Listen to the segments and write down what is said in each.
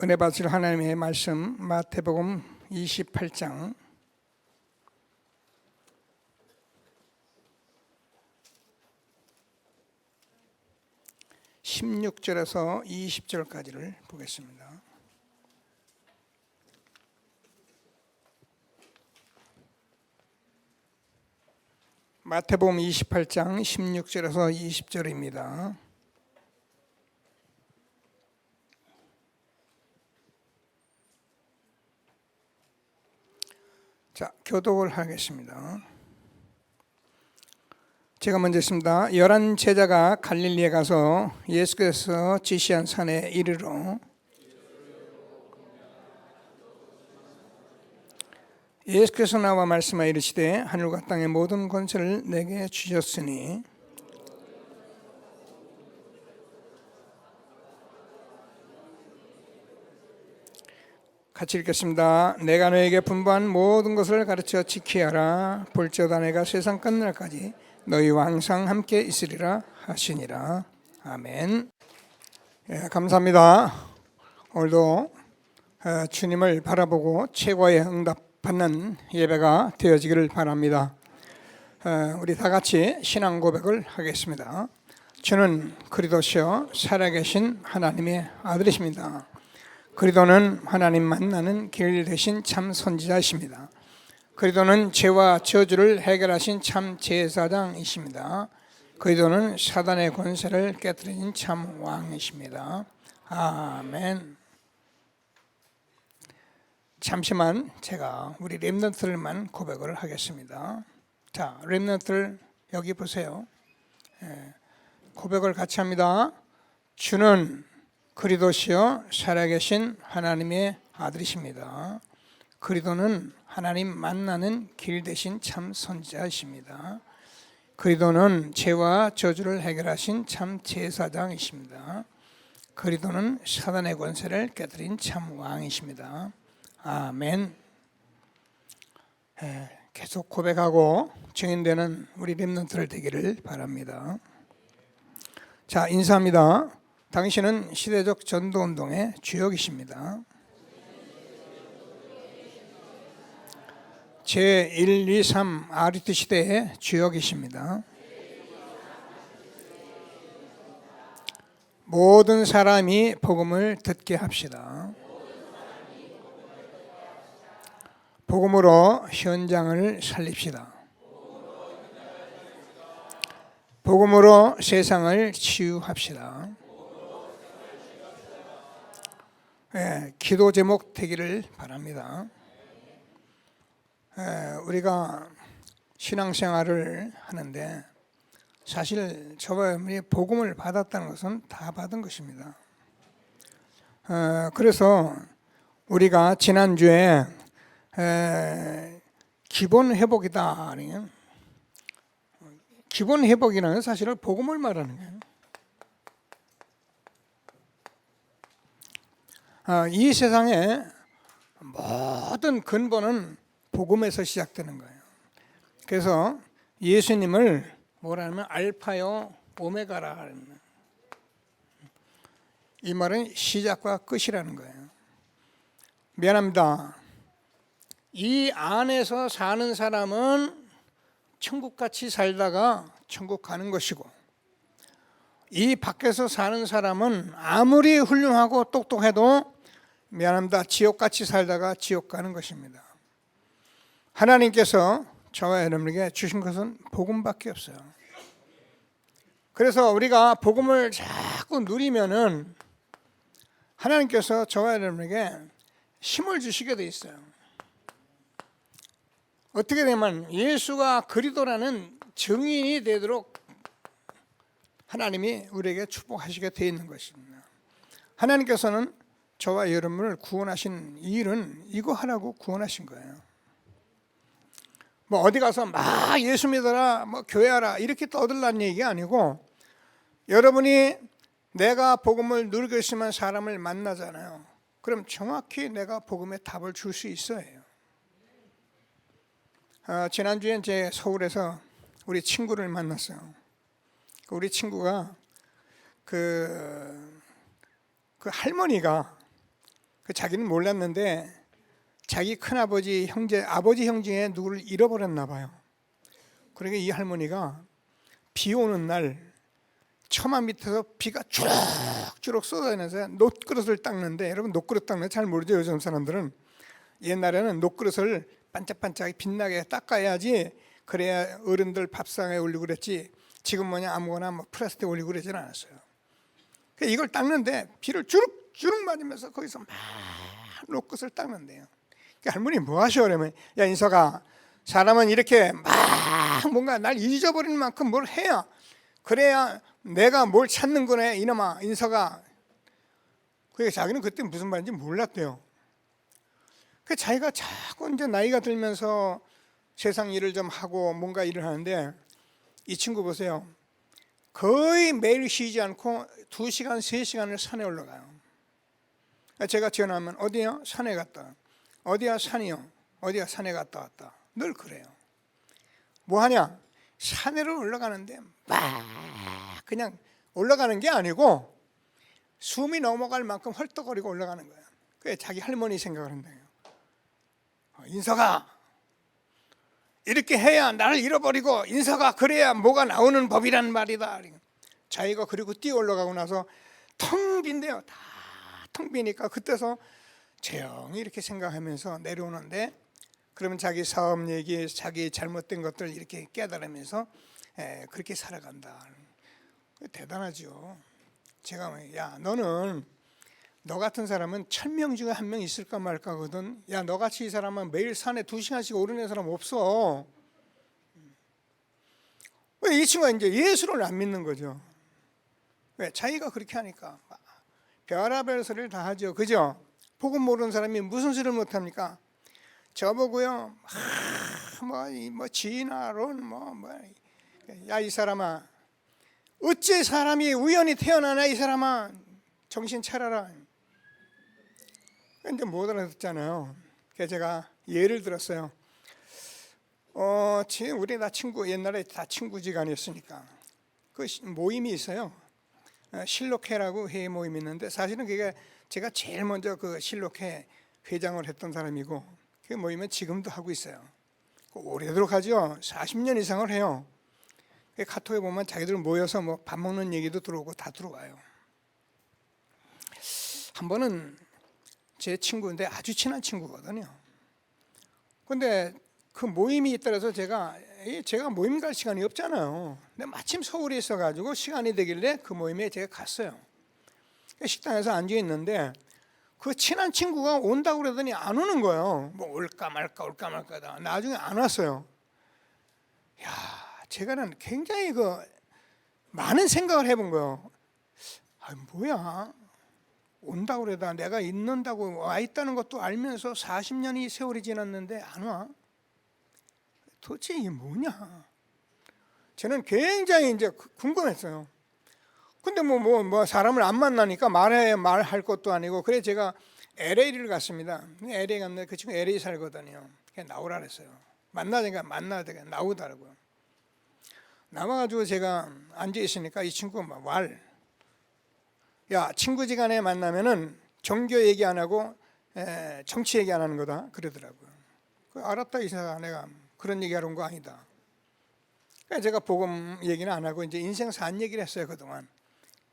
은혜 받으실 하나님의 말씀 마태복음 28장 16절에서 20절까지를 보겠습니다. 마태복음 28장 16절에서 20절입니다. 자, 교독을 하겠습니다. 제가 먼저 했습니다. 11 제자가 갈릴리에 가서 예수께서 지시한 산에 이르러 예수께서 나와 말씀하여 이르시되 하늘과 땅의 모든 권세를 내게 주셨으니 같이 읽겠습니다. 내가 너에게 분부한 모든 것을 가르쳐 지키게 하라. 볼지어다 내가 세상 끝날까지 너희와 항상 함께 있으리라 하시니라. 아멘. 감사합니다. 오늘도 주님을 바라보고 최고의 응답받는 예배가 되어지기를 바랍니다. 우리 다 같이 신앙 고백을 하겠습니다. 주는 그리스도시요 살아계신 하나님의 아들이십니다. 그리스도는 하나님 만나는 길 되신 참 선지자이십니다. 그리스도는 죄와 저주를 해결하신 참 제사장이십니다. 그리스도는 사단의 권세를 깨뜨린 참 왕이십니다. 아멘. 잠시만 제가 우리 렘넌트들만 고백을 하겠습니다. 자, 렘넌트들 여기 보세요. 고백을 같이 합니다. 주는 그리스도시요 살아계신 하나님의 아들이십니다. 그리스도는 하나님 만나는 길 되신 참 선지자이십니다. 그리스도는 죄와 저주를 해결하신 참 제사장이십니다. 그리스도는 사단의 권세를 깨뜨린 참 왕이십니다. 아멘. 계속 고백하고 증인되는 우리 렘넌트들 되기를 바랍니다. 자, 인사합니다. 당신은 시대적 전도운동의 주역이십니다. 제1, 2, 3 아리트 시대의 주역이십니다. 모든 사람이 복음을 듣게 합시다. 복음으로 현장을 살립시다. 복음으로 세상을 치유합시다. 기도 제목 되기를 바랍니다. 우리가 신앙생활을 하는데 사실 저와 복음을 받았다는 것은 다 받은 것입니다. 그래서 우리가 지난주에 기본 회복이다. 기본 회복이라는 사실은 복음을 말하는 거예요. 이 세상의 모든 근본은 복음에서 시작되는 거예요. 그래서 예수님을 뭐라 하면 알파요 오메가라 하는, 이 말은 시작과 끝이라는 거예요. 미안합니다. 이 안에서 사는 사람은 천국같이 살다가 천국 가는 것이고, 이 밖에서 사는 사람은 아무리 훌륭하고 똑똑해도 미안합니다. 지옥같이 살다가 지옥 가는 것입니다. 하나님께서 저와 여러분에게 주신 것은 복음밖에 없어요. 그래서 우리가 복음을 자꾸 누리면은 하나님께서 저와 여러분에게 힘을 주시게 돼 있어요. 어떻게 되면 예수가 그리스도라는 증인이 되도록 하나님이 우리에게 축복하시게 되어 있는 것입니다. 하나님께서는 저와 여러분을 구원하신 일은 이거 하라고 구원하신 거예요. 뭐 어디 가서 막 예수 믿어라, 뭐 교회하라 이렇게 떠들라는 얘기가 아니고, 여러분이 내가 복음을 누리고 있으면 사람을 만나잖아요. 그럼 정확히 내가 복음의 답을 줄 수 있어요. 지난주에 제 서울에서 우리 친구를 만났어요. 우리 친구가 그 할머니가 자기는 몰랐는데 자기 큰아버지 형제, 아버지 형 중에 누구를 잃어버렸나 봐요. 그러니까 이 할머니가 비 오는 날 처마 밑에서 비가 주룩주룩 쏟아내면서 놋그릇을 닦는데, 여러분 놋그릇 닦는 거 잘 모르죠 요즘 사람들은. 옛날에는 놋그릇을 반짝반짝 빛나게 닦아야지, 그래야 어른들 밥상에 올리고 그랬지, 지금 뭐냐 아무거나 뭐 플라스틱에 올리고 그러진 않았어요. 그러니까 이걸 닦는데 비를 주룩주룩 맞으면서 거기서 막 놋그릇을 닦는데요. 그러니까 할머니 뭐 하셔 그러면, 야 인석아, 사람은 이렇게 막 뭔가 날 잊어버리는 만큼 뭘 해야, 그래야 내가 뭘 찾는 거네 이놈아 인석아. 그러니까 자기는 그때 무슨 말인지 몰랐대요. 그 자기가 자꾸 이제 나이가 들면서 세상 일을 좀 하고 뭔가 일을 하는데, 이 친구 보세요. 거의 매일 쉬지 않고 2시간, 3시간을 산에 올라가요. 제가 전화하면 어디요? 산에 갔다. 어디야? 산이요. 어디야? 산에 갔다 왔다. 늘 그래요. 뭐 하냐? 산에를 올라가는데 막 그냥 올라가는 게 아니고 숨이 넘어갈 만큼 헐떡거리고 올라가는 거예요. 그게 자기 할머니 생각을 한대요. 인석아, 이렇게 해야 나를 잃어버리고, 인석아 그래야 뭐가 나오는 법이란 말이다. 자기가 그리고 뛰어 올라가고 나서 텅 빈대요. 다 텅 비니까 그때서 조용히 이렇게 생각하면서 내려오는데, 그러면 자기 사업 얘기, 자기 잘못된 것들 이렇게 깨달으면서 그렇게 살아간다. 대단하죠. 제가 야 너는, 너 같은 사람은 1000명 중에 1명 있을까 말까거든. 야 너같이 이 사람은 매일 산에 2시간씩 오르는 사람 없어. 왜 이 친구가 이제 예수를 안 믿는 거죠. 왜? 자기가 그렇게 하니까 별의별 소리를 다 하죠. 그죠? 복음 모르는 사람이 무슨 소리를 못합니까? 저보고요, 뭐 진화론 야 이 사람아, 어째 사람이 우연히 태어나나, 이 사람아 정신 차려라. 근데 못 알아듣잖아요. 그래서 제가 예를 들었어요. 우리 다 친구, 옛날에 다 친구지간이었으니까 그 모임이 있어요. 실록회라고 회의 모임이 있는데, 사실은 그게 제가 제일 먼저 그 실록회 회장을 했던 사람이고, 그 모임은 지금도 하고 있어요. 오래도록 하죠. 40년 이상을 해요. 카톡에 보면 자기들 모여서 뭐 밥 먹는 얘기도 들어오고 다 들어와요. 한 번은 제 친구인데 아주 친한 친구거든요. 근데 그 모임이 있더라서 제가 모임 갈 시간이 없잖아요. 근데 마침 서울에 있어가지고 시간이 되길래 그 모임에 제가 갔어요. 식당에서 앉아 있는데 그 친한 친구가 온다고 그러더니 안 오는 거예요. 뭐 올까 말까 올까 말까다. 나중에 안 왔어요. 야, 제가는 굉장히 많은 생각을 해본 거예요. 뭐야? 온다고 그러다 내가 있는다고 와 있다는 것도 알면서 40년이 세월이 지났는데 안 와? 도대체 이게 뭐냐? 저는 굉장히 이제 궁금했어요. 근데 뭐 사람을 안 만나니까 말할 것도 아니고, 그래 제가 LA를 갔습니다. LA 갔는데 그 친구 LA 살거든요. 그냥 나오라 그랬어요. 만나니까 나오더라고요. 나와가지고 제가 앉아 있으니까 이 친구가 야 친구지간에 만나면은 종교 얘기 안 하고 정치 얘기 안 하는 거다 그러더라고요. 알았다 이사가, 내가 그런 얘기하러 온 거 아니다. 그래서 제가 복음 얘기는 안 하고 이제 인생 산 얘기를 했어요 그동안.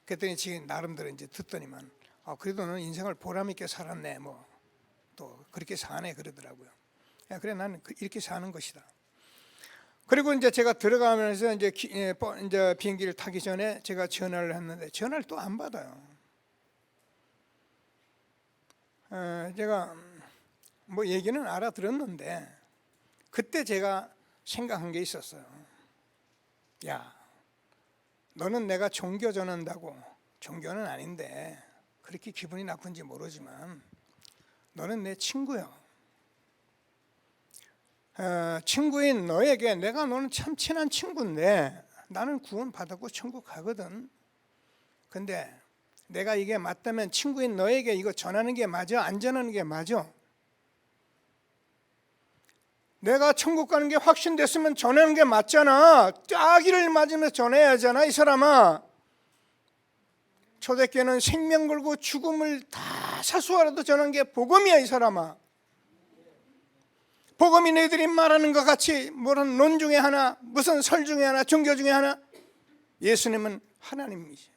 그랬더니 지금 나름대로 이제 듣더니만 그래도 너는 인생을 보람 있게 살았네, 뭐 또 그렇게 사네 그러더라고요. 그래 나는 이렇게 사는 것이다. 그리고 이제 제가 들어가면서 이제 비행기를 타기 전에 제가 전화를 했는데 전화를 또 안 받아요. 제가 뭐 얘기는 알아들었는데 그때 제가 생각한 게 있었어요. 야, 너는 내가 종교 전한다고, 종교는 아닌데 그렇게 기분이 나쁜지 모르지만 너는 내 친구야. 친구인 너에게 너는 참 친한 친구인데 나는 구원 받았고 천국 가거든. 근데 내가 이게 맞다면 친구인 너에게 이거 전하는 게 맞아? 안 전하는 게 맞아? 내가 천국 가는 게 확신됐으면 전하는 게 맞잖아. 따기를 맞으면서 전해야 하잖아 이 사람아. 초대교회는 생명 걸고 죽음을 다 사수하라도 전한 게 복음이야. 이 사람아, 복음이 너희들이 말하는 것 같이 무슨 논 중에 하나, 무슨 설 중에 하나, 종교 중에 하나. 예수님은 하나님이시오.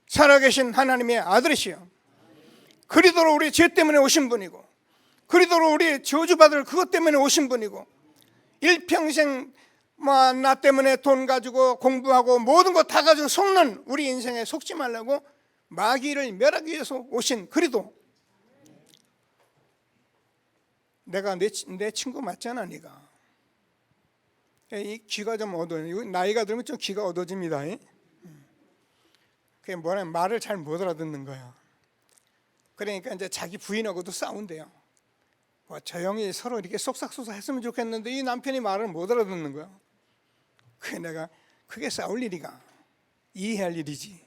살아계신 하나님의 아들이시오. 그리도로 우리 죄 때문에 오신 분이고, 그리도로 우리 저주받을 그것 때문에 오신 분이고, 일평생 나 때문에 돈 가지고 공부하고 모든 거 다 가지고 속는 우리 인생에 속지 말라고 마귀를 멸하기 위해서 오신 그리도. 내가 내 친구 맞잖아. 네가 이 귀가 좀 어두워. 나이가 들면 좀 귀가 어두워집니다. 그게 뭐냐, 말을 잘 못 알아듣는 거야. 그러니까 이제 자기 부인하고도 싸운대요. 조용히 서로 이렇게 쏙싹쏙싹 했으면 좋겠는데 이 남편이 말을 못 알아듣는 거야. 그게 내가 그게 싸울 일이가, 이해할 일이지.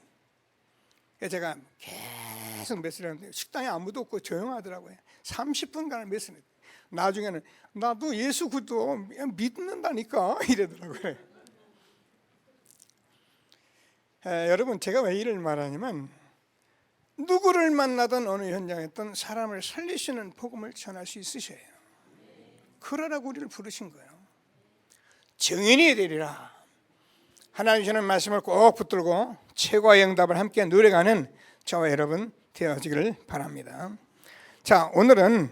그래서 제가 계속 메시지를 하는데 식당에 아무도 없고 조용하더라고요. 30분간을 메시지. 나중에는 나도 예수 그리스도 믿는다니까 이러더라고요. 여러분, 제가 왜 이를 말하냐면, 누구를 만나든 어느 현장에 있든 사람을 살리시는 복음을 전할 수 있으셔야 해요. 그러라고 우리를 부르신 거예요. 증인이 되리라. 하나님 주시는 말씀을 꼭 붙들고 최고의 응답을 함께 누려가는 저와 여러분 되어지기를 바랍니다. 자, 오늘은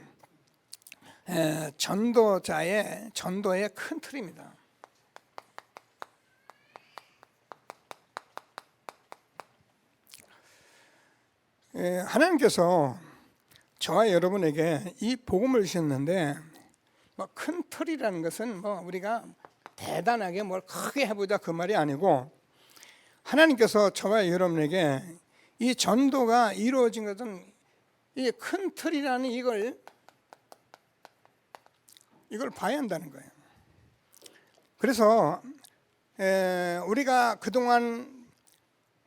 전도의 큰 틀입니다. 하나님께서 저와 여러분에게 이 복음을 주셨는데, 큰 틀이라는 것은 우리가 대단하게 뭘 크게 해보자 그 말이 아니고, 하나님께서 저와 여러분에게 이 전도가 이루어진 것은 이 큰 틀이라는 이걸 봐야 한다는 거예요. 그래서 우리가 그동안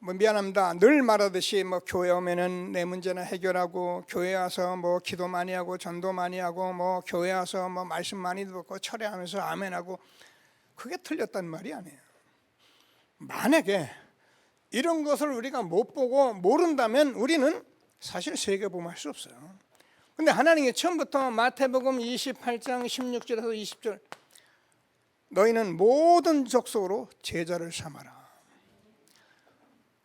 미안합니다. 늘 말하듯이 교회 오면은 내 문제나 해결하고, 교회 와서 기도 많이 하고 전도 많이 하고 교회 와서 말씀 많이 듣고 철회하면서 아멘하고, 그게 틀렸단 말이 아니에요. 만약에 이런 것을 우리가 못 보고 모른다면 우리는 사실 세계복음할 수 없어요. 근데 하나님이 처음부터 마태복음 28장 16절에서 20절, 너희는 모든 족속으로 제자를 삼아라.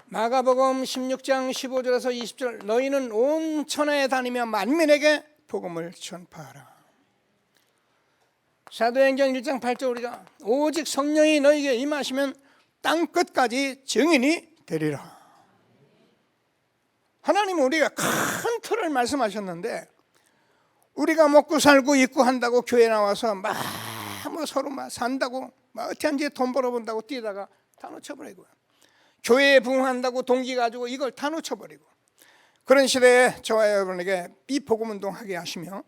마가복음 16장 15절에서 20절, 너희는 온 천하에 다니며 만민에게 복음을 전파하라. 사도행전 1장 8절, 우리가 오직 성령이 너희에게 임하시면 땅 끝까지 증인이 되리라. 하나님은 우리가 큰 틀을 말씀하셨는데, 우리가 먹고 살고 입고 한다고 교회 나와서 서로 산다고 어떻게 돈 벌어본다고 뛰다가 다 놓쳐버리고요. 교회에 부흥한다고 동기 가지고 이걸 다 놓쳐버리고, 그런 시대에 저와 여러분에게 이 복음운동하게 하시며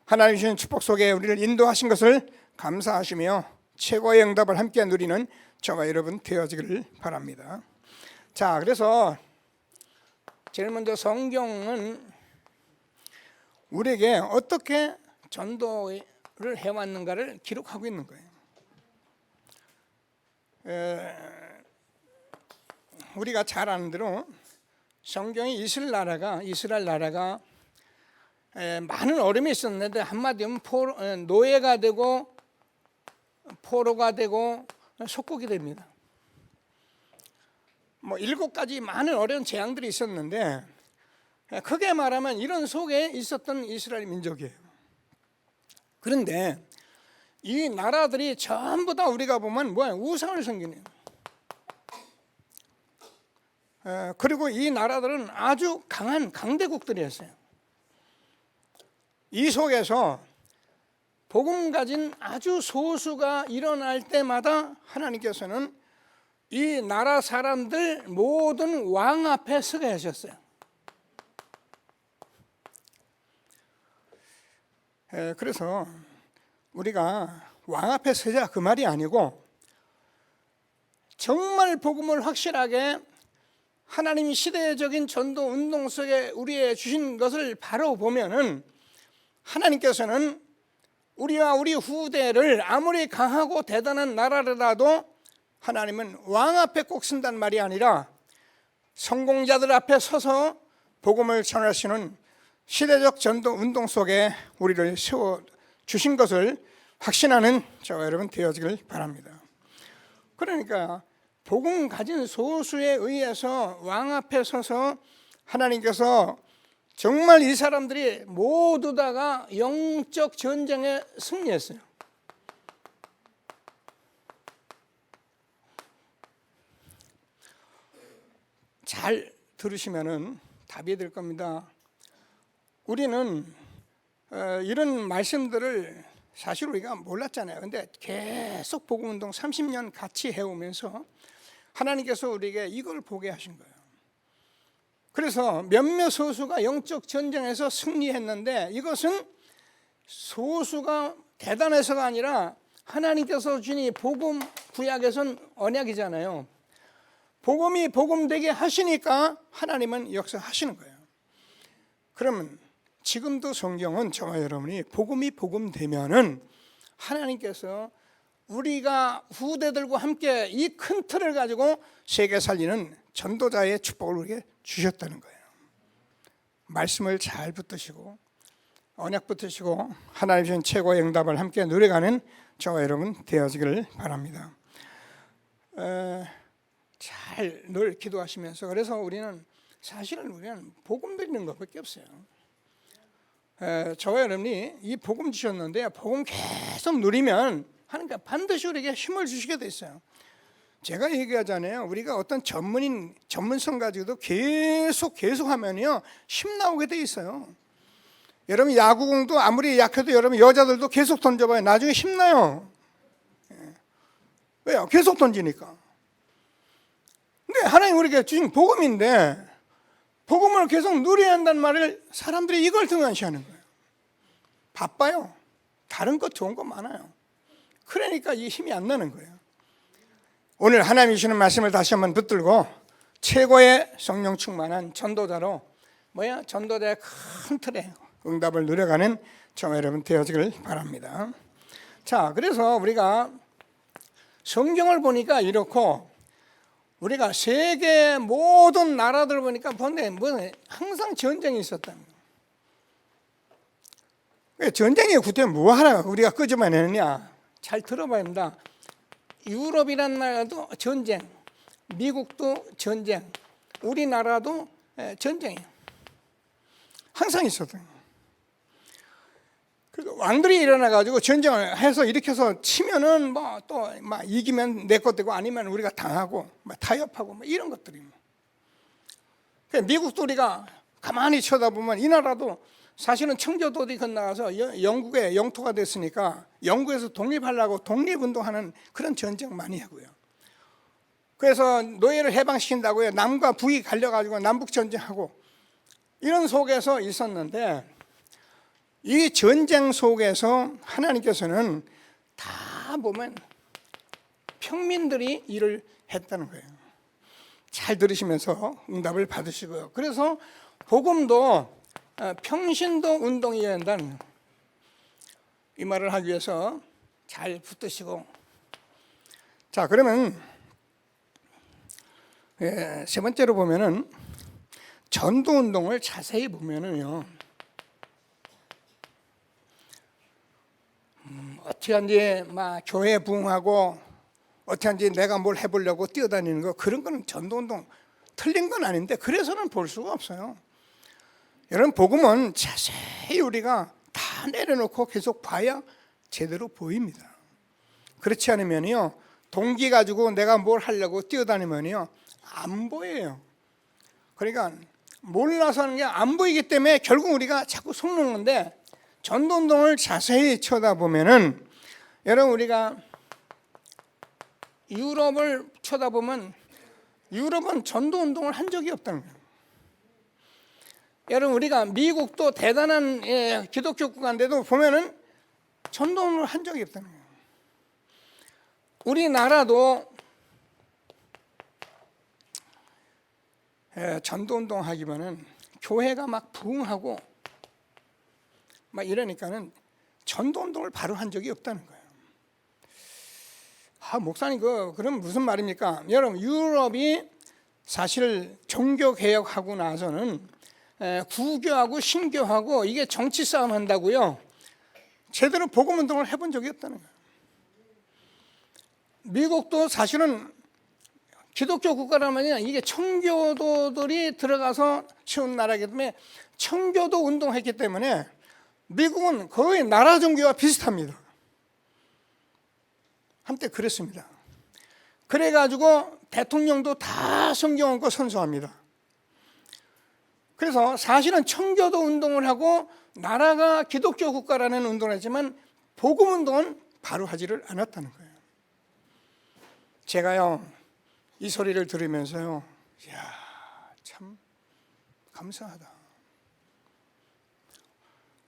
하나님 주신 축복 속에 우리를 인도하신 것을 감사하시며 최고의 응답을 함께 누리는 저와 여러분 되어지기를 바랍니다. 자, 그래서 제일 먼저 성경은 우리에게 어떻게 전도를 해왔는가를 기록하고 있는 거예요. 우리가 잘 아는 대로 성경이 이스라엘 나라가 많은 어려움이 있었는데, 한마디로 노예가 되고 포로가 되고 속국이 됩니다. 7가지 많은 어려운 재앙들이 있었는데, 크게 말하면 이런 속에 있었던 이스라엘 민족이에요. 그런데 이 나라들이 전부 다 우리가 보면 우상을 섬기네요. 그리고 이 나라들은 아주 강한 강대국들이었어요. 이 속에서 복음 가진 아주 소수가 일어날 때마다 하나님께서는 이 나라 사람들 모든 왕 앞에 서게 하셨어요. 그래서 우리가 왕 앞에 서자 그 말이 아니고, 정말 복음을 확실하게 하나님이 시대적인 전도 운동 속에 우리에 주신 것을 바로 보면은, 하나님께서는 우리와 우리 후대를 아무리 강하고 대단한 나라라도 하나님은 왕 앞에 꼭 쓴단 말이 아니라 성공자들 앞에 서서 복음을 전하시는 시대적 전도 운동 속에 우리를 세워 주신 것을 확신하는 저와 여러분 되어지길 바랍니다. 그러니까 복음 가진 소수에 의해서 왕 앞에 서서 하나님께서 정말 이 사람들이 모두 다가 영적 전쟁에 승리했어요. 잘 들으시면은 답이 될 겁니다. 우리는 이런 말씀들을 사실 우리가 몰랐잖아요. 근데 계속 복음운동 30년 같이 해오면서 하나님께서 우리에게 이걸 보게 하신 거예요. 그래서 몇몇 소수가 영적 전쟁에서 승리했는데 이것은 소수가 대단해서가 아니라 하나님께서 주니 복음 구약에선 언약이잖아요. 복음이 복음되게 하시니까 하나님은 역사하시는 거예요. 그러면 지금도 성경은 저와 여러분이 복음이 복음되면은 하나님께서 우리가 후대들과 함께 이 큰 틀을 가지고 세계 살리는 전도자의 축복을 우리에게 주셨다는 거예요. 말씀을 잘 붙드시고 언약 붙드시고 하나님 주신 최고의 응답을 함께 누려가는 저와 여러분 되어지기를 바랍니다. 잘 늘 기도하시면서 그래서 우리는 복음 드리는 것밖에 없어요. 저와 여러분이 이 복음 주셨는데 복음 계속 누리면 하나님께 반드시 우리에게 힘을 주시게 돼 있어요. 제가 얘기하잖아요. 우리가 어떤 전문성 가지고도 계속 하면요 힘 나오게 돼 있어요. 여러분 야구공도 아무리 약해도 여러분 여자들도 계속 던져봐요. 나중에 힘나요. 왜요? 계속 던지니까. 근데 하나님 우리에게 주신 복음인데 복음을 계속 누려야 한다는 말을 사람들이 이걸 등한시하는 거예요. 바빠요. 다른 것 좋은 거 많아요. 그러니까 이 힘이 안 나는 거예요. 오늘 하나님이 주시는 말씀을 다시 한번 붙들고 최고의 성령 충만한 전도자로 전도자의 큰 틀에 응답을 누려가는 저와 여러분 되어지길 바랍니다. 자, 그래서 우리가 성경을 보니까 이렇고 우리가 세계 모든 나라들 보니까 항상 전쟁이 있었다는 거예요. 전쟁이 구태면 뭐 하나 우리가 끄집어내느냐? 잘 들어봐야 합니다. 유럽이란 나라도 전쟁, 미국도 전쟁, 우리나라도 전쟁이에요. 항상 있었던 거예요. 그래서 왕들이 일어나가지고 전쟁을 해서 일으켜서 치면은 또 이기면 내 것 되고 아니면 우리가 당하고 타협하고 이런 것들이. 미국도 우리가 가만히 쳐다보면 이 나라도 사실은 청조도들이 건너가서 영국의 영토가 됐으니까 영국에서 독립하려고 독립운동하는 그런 전쟁 많이 하고요. 그래서 노예를 해방시킨다고요. 남과 북이 갈려가지고 남북전쟁하고 이런 속에서 있었는데 이 전쟁 속에서 하나님께서는 다 보면 평민들이 일을 했다는 거예요. 잘 들으시면서 응답을 받으시고요. 그래서 복음도 평신도 운동이어야 한다는 거예요. 이 말을 하기 위해서 잘 붙드시고 자 그러면 세 번째로 보면은 전도 운동을 자세히 보면은요 어떻게 하는지 교회 부흥하고 어떻게 하는지 내가 뭘 해보려고 뛰어다니는 거 그런 거는 전도운동 틀린 건 아닌데 그래서는 볼 수가 없어요. 여러분 복음은 자세히 우리가 다 내려놓고 계속 봐야 제대로 보입니다. 그렇지 않으면요 동기 가지고 내가 뭘 하려고 뛰어다니면요 안 보여요. 그러니까 몰라서 하는 게 안 보이기 때문에 결국 우리가 자꾸 속는 건데 전도운동을 자세히 쳐다보면은 여러분 우리가 유럽을 쳐다보면 유럽은 전도운동을 한 적이 없다는 거예요. 여러분 우리가 미국도 대단한 기독교 국가인데도 보면은 전도운동을 한 적이 없다는 거예요. 우리나라도 전도운동 하기보다는 교회가 막 부흥하고 막 이러니까는 전도운동을 바로 한 적이 없다는 거예요. 목사님 그럼 무슨 말입니까? 여러분 유럽이 사실 종교 개혁하고 나서는 구교하고 신교하고 이게 정치 싸움 한다고요. 제대로 복음 운동을 해본 적이 없다는 거예요. 미국도 사실은 기독교 국가라면 이게 청교도들이 들어가서 치운 나라이기 때문에 청교도 운동했기 때문에 미국은 거의 나라 종교와 비슷합니다. 한때 그랬습니다. 그래가지고 대통령도 다 성경 얹고 선서합니다. 그래서 사실은 청교도 운동을 하고 나라가 기독교 국가라는 운동을 했지만 복음 운동은 바로 하지를 않았다는 거예요. 제가요 이 소리를 들으면서요, 이야 참 감사하다.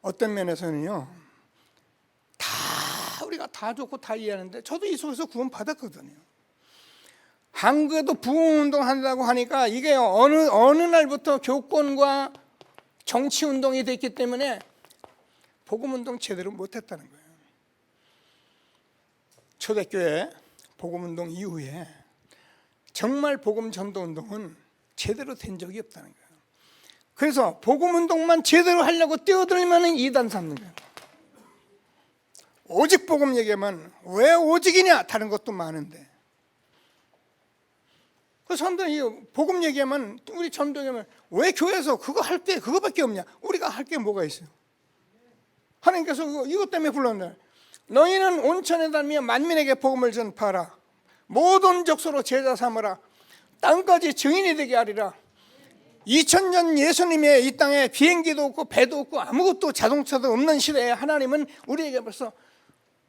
어떤 면에서는요, 우리가 다 좋고 다 이해하는데 저도 이 속에서 구원 받았거든요. 한국에도 부흥운동 한다고 하니까 이게 어느 날부터 교권과 정치운동이 됐기 때문에 복음운동 제대로 못했다는 거예요. 초대교회 복음운동 이후에 정말 복음전도운동은 제대로 된 적이 없다는 거예요. 그래서 복음운동만 제대로 하려고 뛰어들면 이단 삼는 거예요. 오직 복음 얘기하면 왜 오직이냐? 다른 것도 많은데. 그 사람들이 복음 얘기하면 우리 전도하면 왜 교회에서 그거 할 게 그거밖에 없냐? 우리가 할 게 뭐가 있어요? 하나님께서 이것 때문에 불렀네. 너희는 온천에 다니며 만민에게 복음을 전파하라. 모든 족속으로 제자 삼으라. 땅까지 증인이 되게 하리라. 2000년 예수님의 이 땅에 비행기도 없고 배도 없고 아무것도 자동차도 없는 시대에 하나님은 우리에게 벌써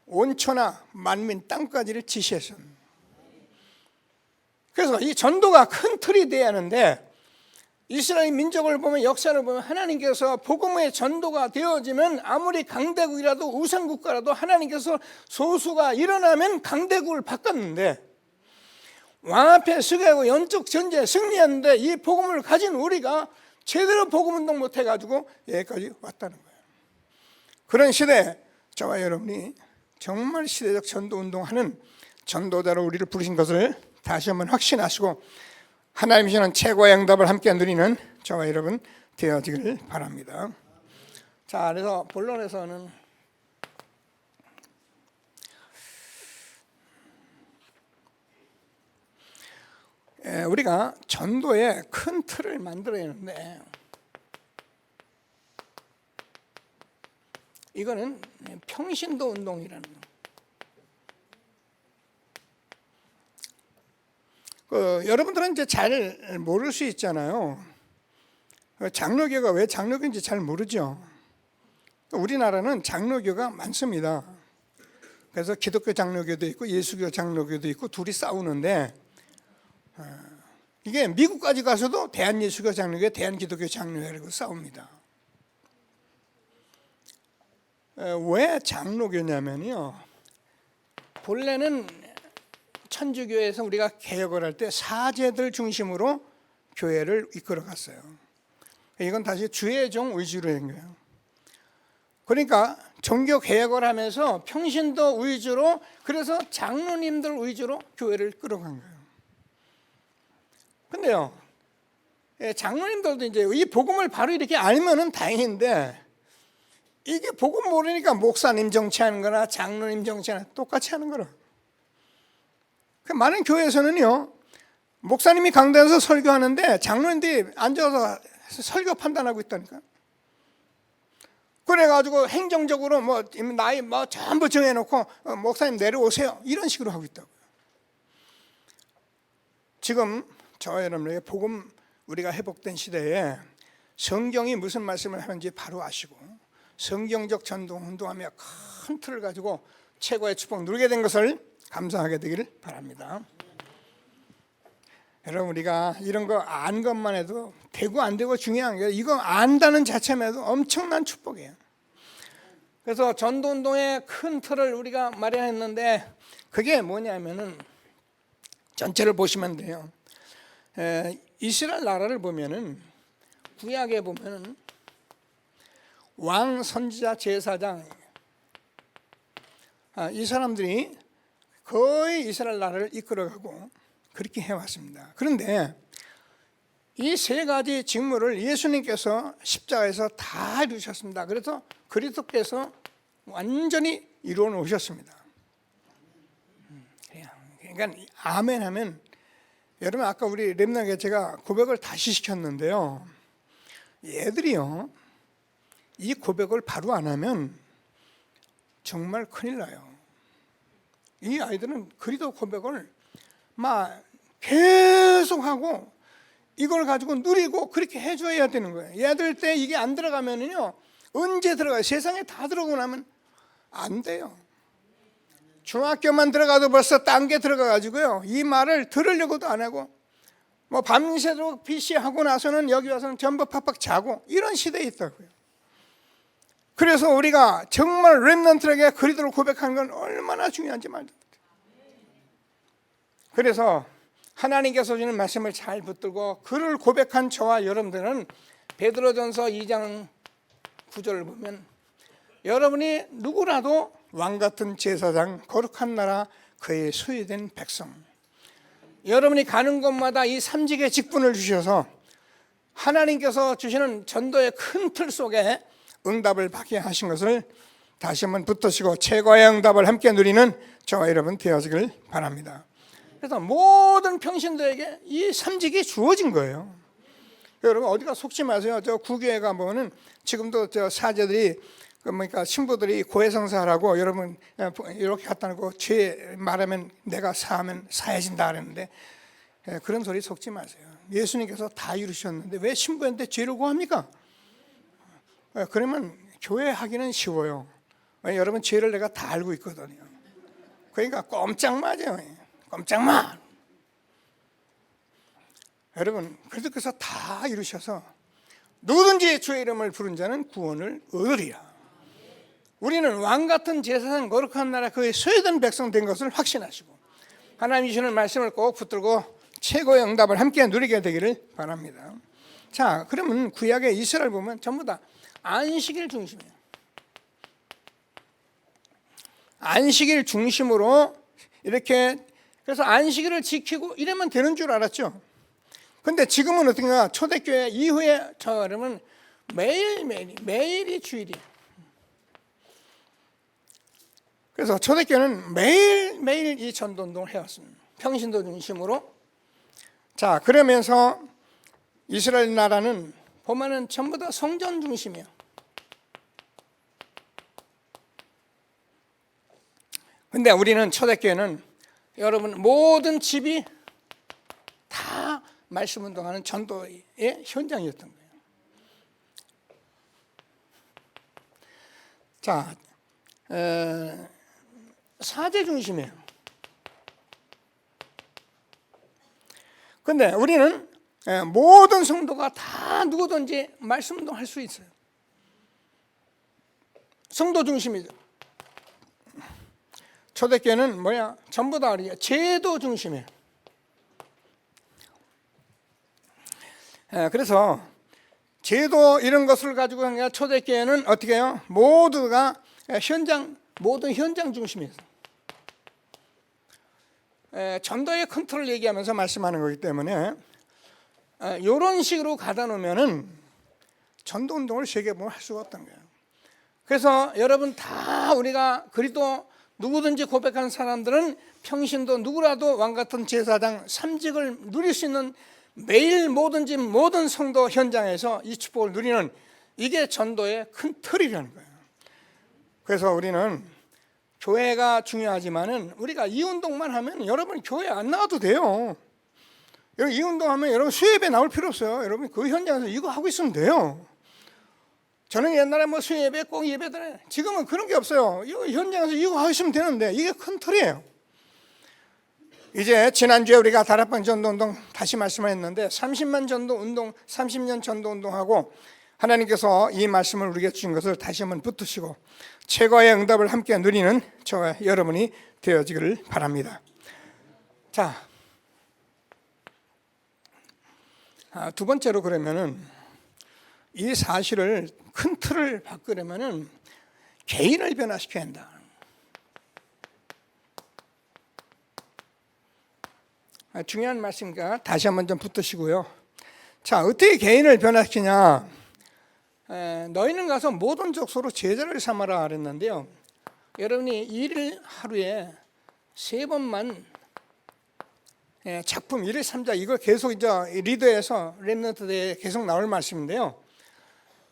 온천하 만민 땅까지를 지시했습니다. 그래서 이 전도가 큰 틀이 돼야 하는데 이스라엘 민족을 보면 역사를 보면 하나님께서 복음의 전도가 되어지면 아무리 강대국이라도 우상국가라도 하나님께서 소수가 일어나면 강대국을 바꿨는데 왕 앞에 서게하고 영적 전쟁에 승리했는데 이 복음을 가진 우리가 제대로 복음운동 못해가지고 여기까지 왔다는 거예요. 그런 시대에 저와 여러분이 정말 시대적 전도운동하는 전도자로 우리를 부르신 것을 다시 한번 확신하시고 하나님 주시는 최고의 응답을 함께 누리는 저와 여러분 되어지길 바랍니다. 자, 그래서 본론에서는 우리가 전도의 큰 틀을 만들어야 하는데 이거는 평신도 운동이라는 거. 여러분들은 이제 잘 모를 수 있잖아요. 장로교가 왜 장로교인지 잘 모르죠. 우리나라는 장로교가 많습니다. 그래서 기독교 장로교도 있고 예수교 장로교도 있고 둘이 싸우는데 이게 미국까지 가서도 대한예수교 장로교, 대한기독교 장로교라고 싸웁니다. 왜 장로교냐면요, 본래는 천주교에서 우리가 개혁을 할 때 사제들 중심으로 교회를 이끌어 갔어요. 이건 다시 주의 종 위주로 된 거예요. 그러니까 종교 개혁을 하면서 평신도 위주로, 그래서 장로님들 위주로 교회를 끌어간 거예요. 근데요, 장로님들도 이제 이 복음을 바로 이렇게 알면은 다행인데 이게 복음 모르니까 목사님 정치하는 거나 장로님 정치하는 똑같이 하는 거라. 많은 교회에서는요, 목사님이 강단에서 설교하는데 장로님들이 앉아서 설교 판단하고 있다니까. 그래가지고 행정적으로 나이 전부 정해놓고 목사님 내려오세요 이런 식으로 하고 있다고요. 지금 저와 여러분에게 복음 우리가 회복된 시대에 성경이 무슨 말씀을 하는지 바로 아시고 성경적 전도 운동하며 큰 틀을 가지고 최고의 축복 누리게 된 것을 감사하게 되기를 바랍니다. 여러분, 우리가 이런 거 안 것만 해도 되고 안 되고 중요한 게 이거 안다는 자체만 해도 엄청난 축복이에요. 그래서 전도운동의 큰 틀을 우리가 마련했는데 그게 뭐냐면은 전체를 보시면 돼요. 이스라엘 나라를 보면은 구약에 보면은 왕, 선지자, 제사장 이 사람들이 거의 이스라엘 나라를 이끌어가고 그렇게 해왔습니다. 그런데 이 세 가지 직무를 예수님께서 십자가에서 다 이루셨습니다. 그래서 그리스도께서 완전히 이루어 놓으셨습니다. 그러니까 아멘 하면, 여러분 아까 우리 렘넌에게 제가 고백을 다시 시켰는데요, 얘들이요 이 고백을 바로 안 하면 정말 큰일 나요. 이 아이들은 그리스도 고백을 막 계속하고 이걸 가지고 누리고 그렇게 해줘야 되는 거예요. 얘들 때 이게 안 들어가면요 언제 들어가요? 세상에 다 들어가고 나면 안 돼요. 중학교만 들어가도 벌써 딴 게 들어가가지고요 이 말을 들으려고도 안 하고 뭐 밤새도록 PC하고 나서는 여기 와서는 전부 팍팍 자고 이런 시대에 있다고요. 그래서 우리가 정말 렘넌트에게 그리스도를 고백하는 건 얼마나 중요한지 말도 못해요. 그래서 하나님께서 주는 말씀을 잘 붙들고 그를 고백한 저와 여러분들은 베드로전서 2장 9절을 보면 여러분이 누구라도 왕같은 제사장 거룩한 나라 그의 소유된 백성, 여러분이 가는 곳마다 이 삼직의 직분을 주셔서 하나님께서 주시는 전도의 큰 틀 속에 응답을 받게 하신 것을 다시 한번 붙드시고 최고의 응답을 함께 누리는 저와 여러분 되어지길 바랍니다. 그래서 모든 평신도에게 이 삼직이 주어진 거예요. 여러분 어디가 속지 마세요. 저 구교회 가보면은 지금도 저 사제들이 그러니까 신부들이 고해성사하라고 여러분 이렇게 갖다 놓고 죄 말하면 내가 사하면 사해진다 그랬는데 그런 소리 속지 마세요. 예수님께서 다 이루셨는데 왜 신부한테 죄를 구합니까? 그러면 교회 하기는 쉬워요. 여러분 죄를 내가 다 알고 있거든요. 그러니까 꼼짝 마세요. 꼼짝 마. 여러분 그리스도께서 다 이루셔서 누구든지 주의 이름을 부른 자는 구원을 얻으리라. 우리는 왕같은 제사장 거룩한 나라 그의 소유된 백성 된 것을 확신하시고 하나님 주시는 말씀을 꼭 붙들고 최고의 응답을 함께 누리게 되기를 바랍니다. 자, 그러면 구약의 이스라엘 보면 전부 다 안식일 중심이에요. 안식일 중심으로 이렇게, 그래서 안식일을 지키고 이러면 되는 줄 알았죠. 근데 지금은 어떤가? 초대교회 이후에 여러분 매일이 주일이에요. 그래서 초대교회는 매일 이 전도운동을 해왔습니다. 평신도 중심으로. 자, 그러면서 이스라엘 나라는 보면은 전부 다 성전 중심이에요. 근데 우리는 초대교회는 여러분 모든 집이 다 말씀 운동하는 전도의 현장이었던 거예요. 자, 사제 중심이에요. 근데 우리는 모든 성도가 다 누구든지 말씀 운동할 수 있어요. 성도 중심이죠. 초대교회는 뭐야? 전부 다 우리가 제도 중심이에요. 그래서 제도 이런 것을 가지고 하니까 초대교회는 어떻게 해요? 모두가 모든 현장 중심이에요. 전도의 컨트롤 얘기하면서 말씀하는 거기 때문에 이런 식으로 가다 놓으면은 전도 운동을 세계 보면 할 수가 없던 거예요. 그래서 여러분 다 우리가 그리스도 누구든지 고백하는 사람들은 평신도 누구라도 왕같은 제사장 삼직을 누릴 수 있는 매일 뭐든지 모든 성도 현장에서 이 축복을 누리는 이게 전도의 큰 틀이라는 거예요. 그래서 우리는 교회가 중요하지만은 우리가 이 운동만 하면 여러분 교회 안 나와도 돼요. 여러분 이 운동하면 여러분 수예배 나올 필요 없어요. 여러분 그 현장에서 이거 하고 있으면 돼요. 저는 옛날에 뭐 수예배 꼭 예배드려요. 지금은 그런 게 없어요. 이거 현장에서 이거 하고 있으면 되는데 이게 큰 틀이에요. 이제 지난주에 우리가 다락방 전도운동 다시 말씀을 했는데 30만 전도운동 30년 전도운동하고 하나님께서 이 말씀을 우리에게 주신 것을 다시 한번 붙드시고 최고의 응답을 함께 누리는 저와 여러분이 되어지기를 바랍니다. 자, 두 번째로 그러면은 이 사실을 큰 틀을 바꾸려면은 개인을 변화시켜야 한다. 중요한 말씀이니까 다시 한번 좀 붙드시고요. 자, 어떻게 개인을 변화시키냐? 너희는 가서 모든 족속으로 제자를 삼아라 그랬는데요. 여러분이 일일 하루에 3번만 작품 1일 3자 이걸 계속 이제 리더에서 렘넌트대에 계속 나올 말씀인데요.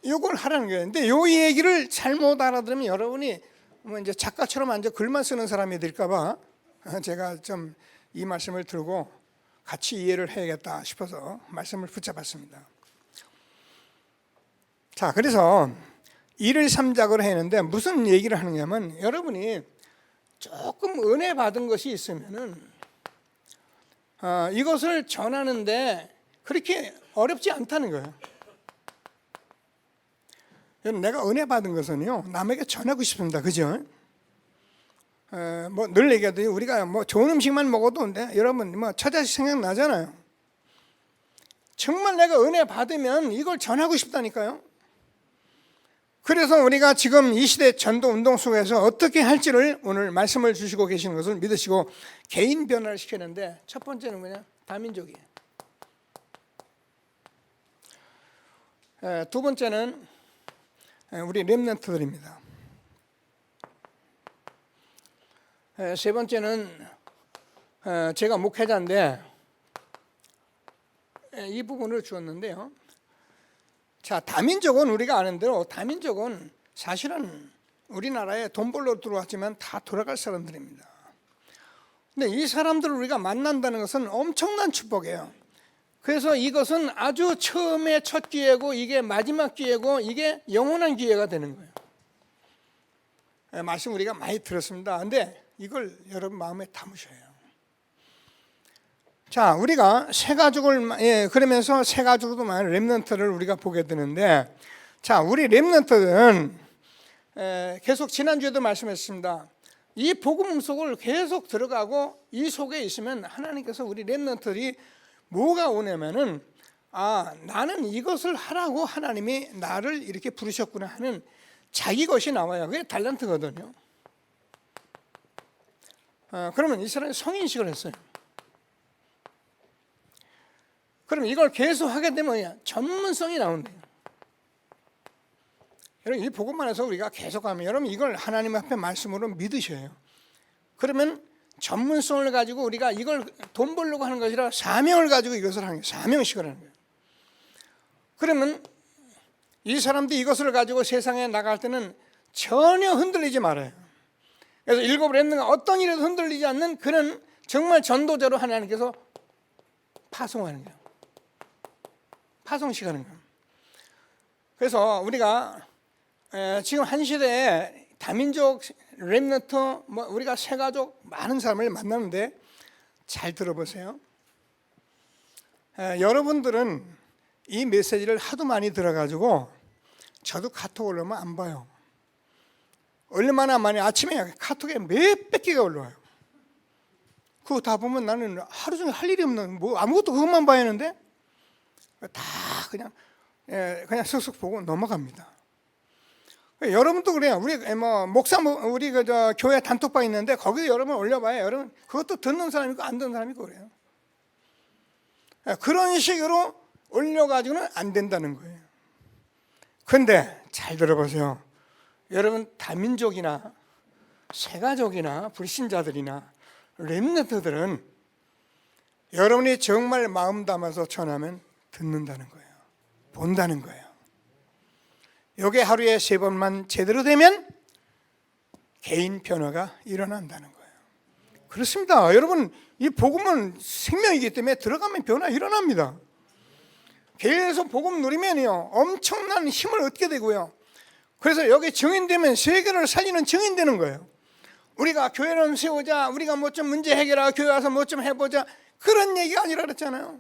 이걸 하라는 거예요. 근데 이 얘기를 잘못 알아들으면 여러분이 뭐 이제 작가처럼 앉아 글만 쓰는 사람이 될까봐 제가 좀 이 말씀을 들고 같이 이해를 해야겠다 싶어서 말씀을 붙잡았습니다. 자, 그래서 1일 3작으로 했는데 무슨 얘기를 하느냐면 여러분이 조금 은혜 받은 것이 있으면은 이것을 전하는데 그렇게 어렵지 않다는 거예요. 내가 은혜 받은 것은요 남에게 전하고 싶습니다. 그죠? 뭐 늘 얘기하듯이 우리가 뭐 좋은 음식만 먹어도 여러분 뭐 처자식 생각나잖아요. 정말 내가 은혜 받으면 이걸 전하고 싶다니까요. 그래서 우리가 지금 이 시대 전도 운동 속에서 어떻게 할지를 오늘 말씀을 주시고 계시는 것을 믿으시고 개인 변화를 시키는데 첫 번째는 뭐냐? 다민족이에요. 두 번째는 우리 렘넌트들입니다. 세 번째는 제가 목회자인데 이 부분을 주었는데요. 자, 다민족은 우리가 아는 대로 다민족은 사실은 우리나라에 돈 벌러 들어왔지만 다 돌아갈 사람들입니다. 근데 이 사람들을 우리가 만난다는 것은 엄청난 축복이에요. 그래서 이것은 아주 처음에 첫 기회고 이게 마지막 기회고 이게 영원한 기회가 되는 거예요. 말씀 우리가 많이 들었습니다. 근데 이걸 여러분 마음에 담으셔야 해요. 자, 우리가 새 가족을 그러면서 새 가족도 많은 렘넌트를 우리가 보게 되는데, 자, 우리 렘넌트들은 계속 지난주에도 말씀했습니다. 이 복음 속을 계속 들어가고 이 속에 있으면 하나님께서 우리 렘넌트들이 뭐가 오냐면은 나는 이것을 하라고 하나님이 나를 이렇게 부르셨구나 하는 자기 것이 나와요. 그게 달란트거든요. 그러면 이 사람이 성인식을 했어요. 그럼 이걸 계속 하게 되면 전문성이 나온대요. 여러분 이 복음만 해서 우리가 계속하면 여러분 이걸 하나님 앞에 말씀으로 믿으셔야 해요. 그러면 전문성을 가지고 우리가 이걸 돈 벌려고 하는 것이 아니라 사명을 가지고 이것을 하는 거예요. 사명식을 하는 거예요. 그러면 이 사람들이 이것을 가지고 세상에 나갈 때는 전혀 흔들리지 말아요. 그래서 일곱 렘넌트가 어떤 일에도 흔들리지 않는 그런 정말 전도자로 하나님께서 파송하는 거예요. 파송시키는 거예요. 그래서 우리가 지금 한 시대에 다민족, 렘넌트, 우리가 새가족 많은 사람을 만나는데 잘 들어보세요. 여러분들은 이 메시지를 하도 많이 들어가지고 저도 카톡 올라오면 안 봐요. 얼마나 많이 아침에 카톡에 몇백 개가 올라와요. 그거 다 보면 나는 하루 종일 할 일이 없는 뭐 아무것도 그것만 봐야 하는데 다 그냥 쓱쓱 보고 넘어갑니다. 여러분도 그래요. 우리 우리 교회 단톡방 있는데 거기 여러분 올려봐요. 여러분 그것도 듣는 사람이 있고 안 듣는 사람이 있고 그래요. 그런 식으로 올려가지고는 안 된다는 거예요. 그런데 잘 들어보세요. 여러분 다민족이나 새가족이나 불신자들이나 렘넌트들은 여러분이 정말 마음 담아서 전하면 듣는다는 거예요. 본다는 거예요. 이게 하루에 3번만 제대로 되면 개인 변화가 일어난다는 거예요. 그렇습니다. 여러분 이 복음은 생명이기 때문에 들어가면 변화 일어납니다. 계속 복음 누리면요 엄청난 힘을 얻게 되고요. 그래서 여기 증인되면 세계를 살리는 증인되는 거예요. 우리가 교회를 세우자, 우리가 뭐 좀 문제 해결하고 교회 와서 뭐 좀 해보자 그런 얘기가 아니라 그랬잖아요.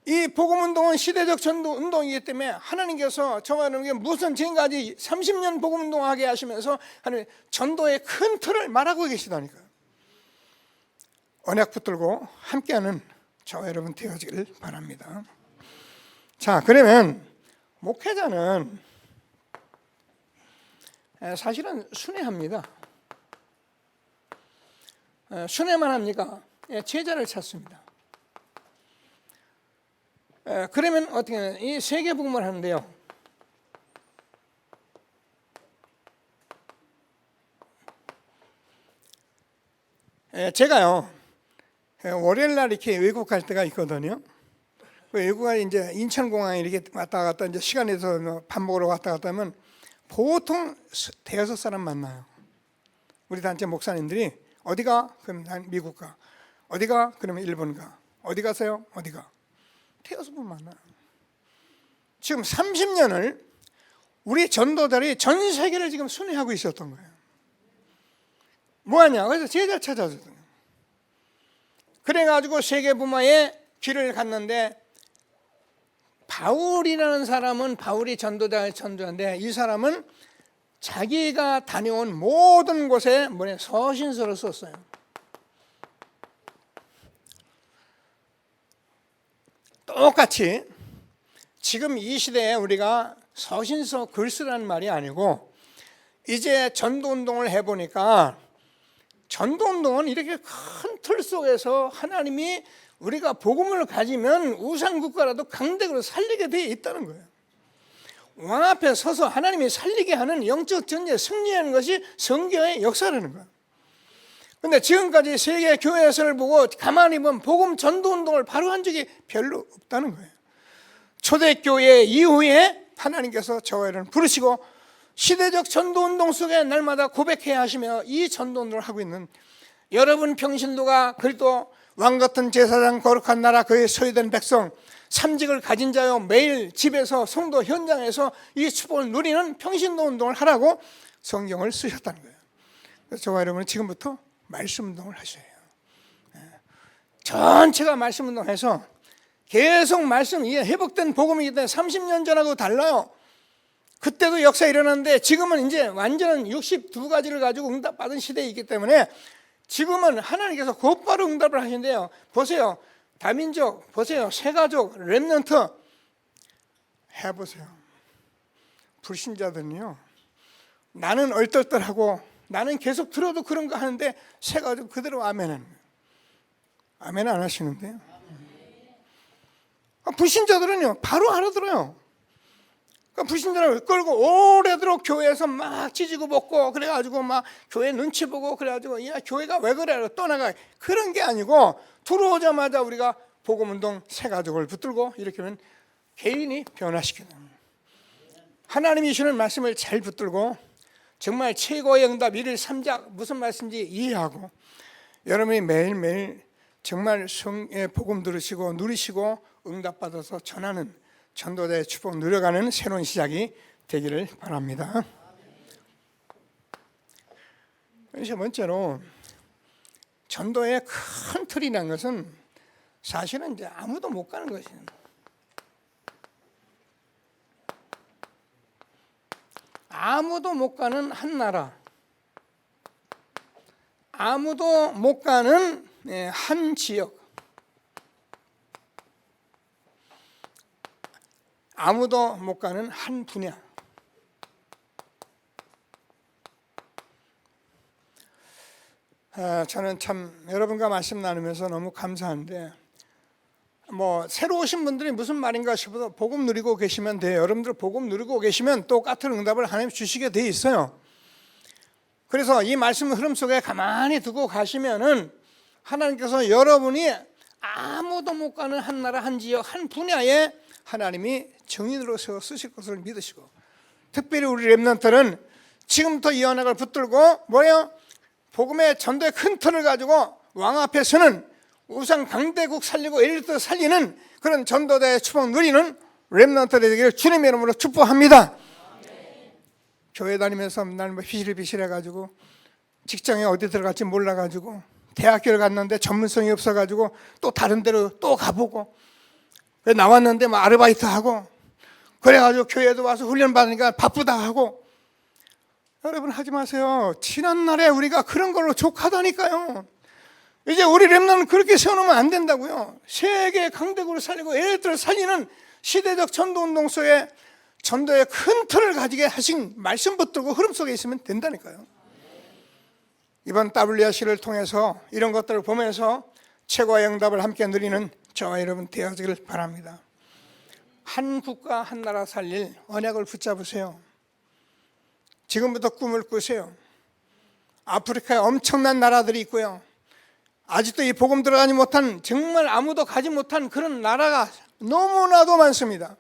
이 복음 운동은 시대적 전도 운동이기 때문에 하나님께서 저와 여러분에게 무슨 지금까지 30년 복음 운동하게 하시면서 하나님 전도의 큰 틀을 말하고 계시다니까요. 언약 붙들고 함께하는 저와 여러분 되어지길 바랍니다. 자, 그러면 목회자는 사실은 순회합니다. 순회만 합니까? 제자를 찾습니다. 그러면 어떻게 하냐? 이 세계복음을 하는데요. 제가요 월요일 날 이렇게 외국 갈 때가 있거든요. 외국에 이제 인천공항에 이렇게 왔다 갔다 이제 시간 내서 밥 먹으러 왔다 갔다 하면 보통 대여섯 사람 만나요. 우리 단체 목사님들이 어디가? 그럼 난 미국 가. 어디가? 그러면 일본 가. 어디 가세요? 어디가? 대여섯 분 만나요. 지금 30년을 우리 전도자들이 전 세계를 지금 순회하고 있었던 거예요. 뭐하냐? 그래서 제자 찾아줬던 거예요. 그래가지고 세계분야에 길을 갔는데 바울이라는 사람은 바울이 전도자의 전도자인데 이 사람은 자기가 다녀온 모든 곳에 서신서를 썼어요. 똑같이 지금 이 시대에 우리가 서신서 글 쓰라는 말이 아니고 이제 전도운동을 해보니까 전도운동은 이렇게 큰 틀 속에서 하나님이 우리가 복음을 가지면 우상국가라도 강대국으로 살리게 되어 있다는 거예요. 왕 앞에 서서 하나님이 살리게 하는 영적 전쟁에 승리하는 것이 성경의 역사라는 거예요. 그런데 지금까지 세계 교회에서를 보고 가만히 보면 복음 전도운동을 바로 한 적이 별로 없다는 거예요. 초대교회 이후에 하나님께서 저와 여러분을 부르시고 시대적 전도운동 속에 날마다 고백해야 하시며 이 전도운동을 하고 있는 여러분 평신도가 그리도 왕같은 제사장 거룩한 나라 그의 소유된 백성 삼직을 가진 자요 매일 집에서 성도 현장에서 이 축복을 누리는 평신도 운동을 하라고 성경을 쓰셨다는 거예요. 그래서 저와 여러분은 지금부터 말씀 운동을 하셔야 해요. 전체가 말씀 운동해서 계속 말씀, 이게 회복된 복음이기 때문에 30년 전하고 달라요. 그때도 역사 일어났는데 지금은 이제 완전한 62가지를 가지고 응답받은 시대이기 때문에 지금은 하나님께서 곧바로 응답을 하시는데요. 보세요. 다민족, 보세요. 새가족, 렘넌트 해보세요. 불신자들은요. 나는 얼떨떨하고 나는 계속 들어도 그런 거 하는데 새가족 그대로 아멘하는 거예요. 아멘 안 하시는데요. 불신자들은요. 바로 알아들어요. 불신자를 끌고 오래도록 교회에서 막 찢고 볶고 그래가지고 막 교회 눈치 보고 그래가지고 야 교회가 왜 그래 떠나가 그런 게 아니고 들어오자마자 우리가 복음운동 새가족을 붙들고 이렇게 하면 개인이 변화시키는 하나님이 주시는 말씀을 잘 붙들고 정말 최고의 응답 1일 3작 무슨 말씀인지 이해하고 여러분이 매일매일 정말 성의 복음 들으시고 누리시고 응답받아서 전하는 전도자의 축복 누려가는 새로운 시작이 되기를 바랍니다. 세 번째로 전도의 큰 틀이라는 것은 사실은 이제 아무도 못 가는 것이에요. 아무도 못 가는 한 나라, 아무도 못 가는 한 지역, 아무도 못 가는 한 분야. 저는 참 여러분과 말씀 나누면서 너무 감사한데 새로 오신 분들이 무슨 말인가 싶어서 복음 누리고 계시면 돼요. 여러분들 복음 누리고 계시면 똑같은 응답을 하나님 주시게 돼 있어요. 그래서 이 말씀 흐름 속에 가만히 두고 가시면은 하나님께서 여러분이 아무도 못 가는 한 나라, 한 지역, 한 분야에 하나님이 정인으로 세워 쓰실 것을 믿으시고 특별히 우리 렘넌트는 지금부터 이 언약을 붙들고 복음의 전도의 큰 틀을 가지고 왕 앞에 서는 우상 강대국 살리고 엘리트 살리는 그런 전도자의 축복 누리는 렘넌트들이 되기를 주님의 이름으로 축복합니다. 교회 다니면서 날 비실비실해가지고 직장에 어디 들어갈지 몰라가지고 대학교를 갔는데 전문성이 없어가지고 또 다른 데로 또 가보고 나왔는데 아르바이트 하고 그래가지고 교회도 와서 훈련 받으니까 바쁘다 하고 여러분 하지 마세요. 지난날에 우리가 그런 걸로 족하다니까요. 이제 우리 렘넌트는 그렇게 세워놓으면 안 된다고요. 세계 강대국을 살리고 엘리트를 살리는 시대적 전도운동 속에 전도의 큰 틀을 가지게 하신 말씀 붙들고 흐름 속에 있으면 된다니까요. 이번 WRC를 통해서 이런 것들을 보면서 최고의 응답을 함께 누리는 저와 여러분 되어지길 바랍니다. 한 국가 한 나라 살릴 언약을 붙잡으세요. 지금부터 꿈을 꾸세요. 아프리카에 엄청난 나라들이 있고요. 아직도 이 복음 들어가지 못한, 정말 아무도 가지 못한 그런 나라가 너무나도 많습니다.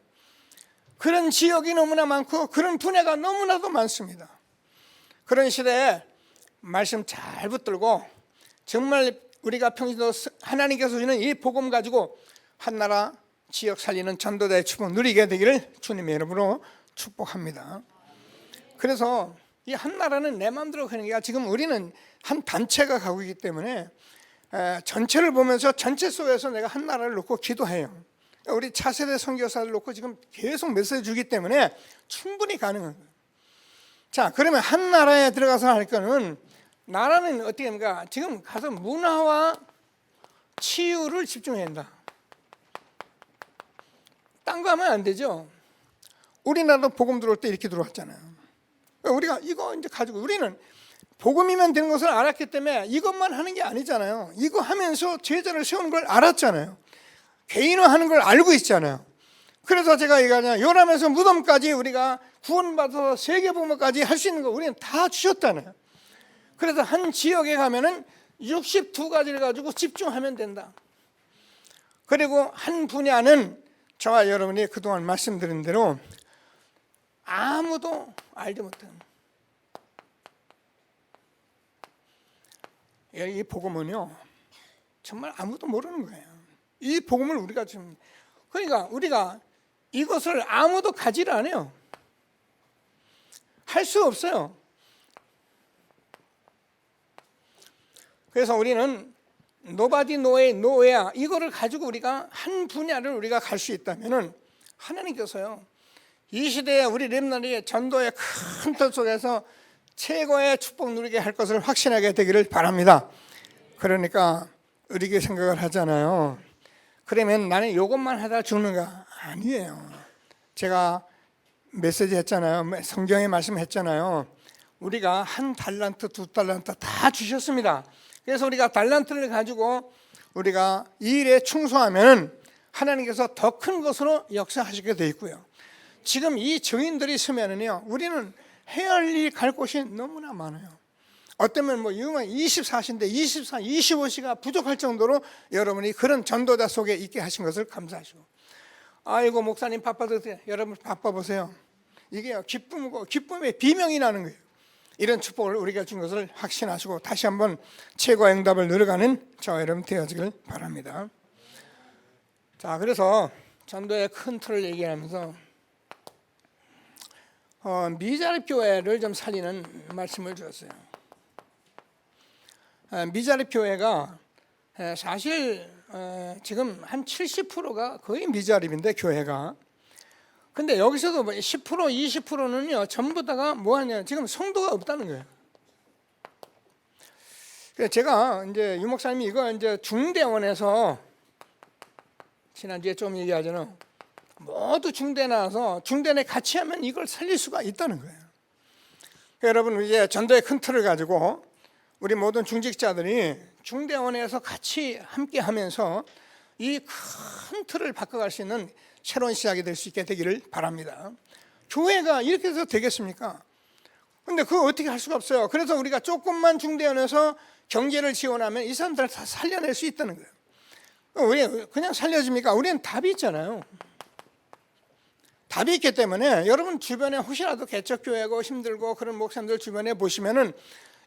그런 지역이 너무나 많고 그런 분야가 너무나도 많습니다. 그런 시대에 말씀 잘 붙들고 정말 우리가 평소도 하나님께서 주는 이 복음 가지고 한 나라 지역 살리는 전도자의 축복 누리게 되기를 주님의 이름으로 축복합니다. 그래서 이 한 나라는 내 마음대로 가는 게 아니라 지금 우리는 한 단체가 가고 있기 때문에 전체를 보면서 전체 속에서 내가 한 나라를 놓고 기도해요. 우리 차세대 선교사를 놓고 지금 계속 메시지 주기 때문에 충분히 가능한 거예요. 자, 그러면 한 나라에 들어가서 할 거는, 나라는 어떻게 합니까? 지금 가서 문화와 치유를 집중해야 한다. 딴 거 하면 안 되죠. 우리나라도 복음 들어올 때 이렇게 들어왔잖아요. 우리가 이거 이제 가지고, 우리는 복음이면 되는 것을 알았기 때문에 이것만 하는 게 아니잖아요. 이거 하면서 제자를 세우는 걸 알았잖아요. 개인화하는 걸 알고 있잖아요. 그래서 제가 얘기하잖아요. 요람에서 무덤까지 우리가 구원받아서 세계복음까지 할 수 있는 거 우리는 다 주셨잖아요. 그래서 한 지역에 가면은 62가지를 가지고 집중하면 된다. 그리고 한 분야는 저와 여러분이 그동안 말씀드린 대로 아무도 알지 못한, 이 복음은요 정말 아무도 모르는 거예요. 이 복음을 우리가 지금, 그러니까 우리가 이것을 아무도 가지를 않아요. 할 수 없어요. 그래서 우리는 nobody nowhere 이거를 가지고 우리가 한 분야를 우리가 갈 수 있다면은 하나님께서요 이 시대에 우리 렘넌트의 전도의 큰 틀 속에서 최고의 축복 누리게 할 것을 확신하게 되기를 바랍니다. 그러니까 우리가 생각을 하잖아요. 그러면 나는 이것만 하다 죽는가? 아니에요. 제가 메시지 했잖아요. 성경에 말씀했잖아요. 우리가 한 달란트, 두 달란트 다 주셨습니다. 그래서 우리가 달란트를 가지고 우리가 이 일에 충성하면 하나님께서 더 큰 것으로 역사하시게 돼 있고요. 지금 이 증인들이 있으면은요, 우리는 해야 할 일이 갈 곳이 너무나 많아요. 어쩌면 뭐 24시인데 24, 25시가 부족할 정도로 여러분이 그런 전도자 속에 있게 하신 것을 감사하시고, 아이고 목사님 바빠도 돼. 여러분 바빠보세요. 이게 기쁨이고 기쁨의 비명이 나는 거예요. 이런 축복을 우리가 준 것을 확신하시고 다시 한번 최고의 응답을 누려가는 저와 여러분 되어지길 바랍니다. 자, 그래서 전도의 큰 틀을 얘기하면서 미자립 교회를 좀 살리는 말씀을 주었어요. 미자립 교회가 사실 지금 한 70%가 거의 미자립인데 교회가, 근데 여기서도 10% 20%는요 전부 다가 뭐하냐, 지금 성도가 없다는 거예요. 그래서 제가 이제 유 목사님이 이거 이제 중대원에서 지난주에 좀 얘기하잖아요. 모두 중대 나와서 중대에 같이 하면 이걸 살릴 수가 있다는 거예요. 여러분 이제 전도의 큰 틀을 가지고 우리 모든 중직자들이 중대원에서 같이 함께 하면서 이 큰 틀을 바꿔갈 수 있는 새로운 시작이 될 수 있게 되기를 바랍니다. 교회가 이렇게 해서 되겠습니까? 근데 그거 어떻게 할 수가 없어요. 그래서 우리가 조금만 중대원에서 경제를 지원하면 이 사람들을 다 살려낼 수 있다는 거예요. 우리 그냥 살려줍니까? 우리는 답이 있잖아요. 답이 있기 때문에 여러분 주변에 혹시라도 개척교회고 힘들고 그런 목사님들 주변에 보시면은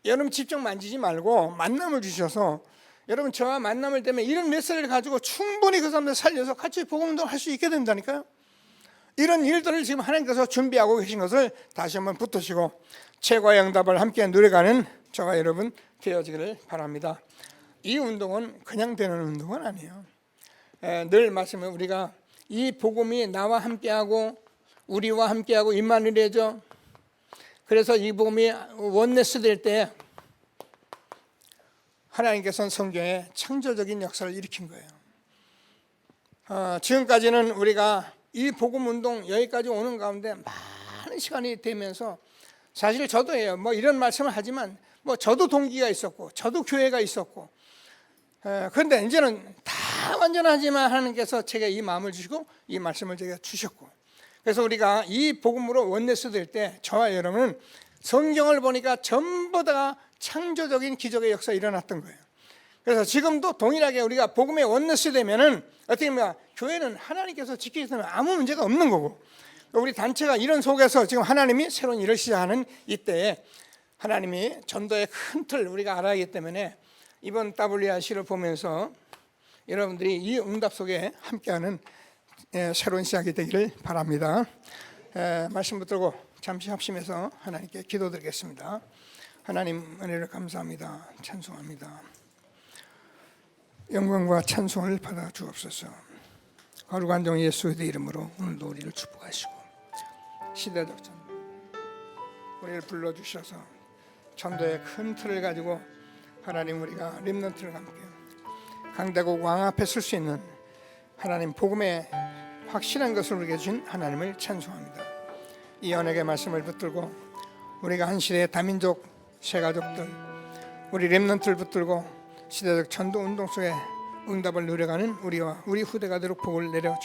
여러분 직접 만지지 말고 만남을 주셔서 여러분 저와 만남을 때문에 이런 메시지를 가지고 충분히 그 사람들 살려서 같이 복음운동을 할 수 있게 된다니까요. 이런 일들을 지금 하나님께서 준비하고 계신 것을 다시 한번 붙드시고 최고의 응답을 함께 누려가는 저와 여러분 되어지기를 바랍니다. 이 운동은 그냥 되는 운동은 아니에요. 늘 말씀을 우리가 이 복음이 나와 함께하고 우리와 함께하고 임마누엘이죠. 그래서 이 복음이 원네스 될 때 하나님께서는 성경에 창조적인 역사를 일으킨 거예요. 지금까지는 우리가 이 복음 운동 여기까지 오는 가운데 많은 시간이 되면서 사실 저도예요. 뭐 이런 말씀을 하지만 뭐 저도 동기가 있었고 저도 교회가 있었고 그런데 이제는 다 다 완전하지만 하나님께서 제가 이 마음을 주시고 이 말씀을 제가 주셨고, 그래서 우리가 이 복음으로 원내스 될 때 저와 여러분은 성경을 보니까 전부 다 창조적인 기적의 역사가 일어났던 거예요. 그래서 지금도 동일하게 우리가 복음의 원내스 되면은 어떻게 보면 교회는 하나님께서 지키시면 아무 문제가 없는 거고, 우리 단체가 이런 속에서 지금 하나님이 새로운 일을 시작하는 이때에 하나님이 전도의 큰 틀 우리가 알아야 하기 때문에 이번 WRC를 보면서 여러분들이 이 응답 속에 함께하는 새로운 시작이 되기를 바랍니다. 말씀 붙들고 잠시 합심해서 하나님께 기도드리겠습니다. 하나님 은혜를 감사합니다. 찬송합니다. 영광과 찬송을 받아 주옵소서. 거룩한 종 예수의 이름으로 오늘도 우리를 축복하시고 시대적 전도 우리를 불러주셔서 전도의 큰 틀을 가지고 하나님 우리가 렘넌트를 함께 강대국 왕 앞에 설 수 있는 하나님 복음의 확실한 것을 우리에게 주신 하나님을 찬송합니다. 이 언약의 말씀을 붙들고 우리가 한 시대의 다민족 새가족들 우리 렘넌트를 붙들고 시대적 전도 운동 속에 응답을 누려가는 우리와 우리 후대가 되도록 복을 내려 주시옵소서.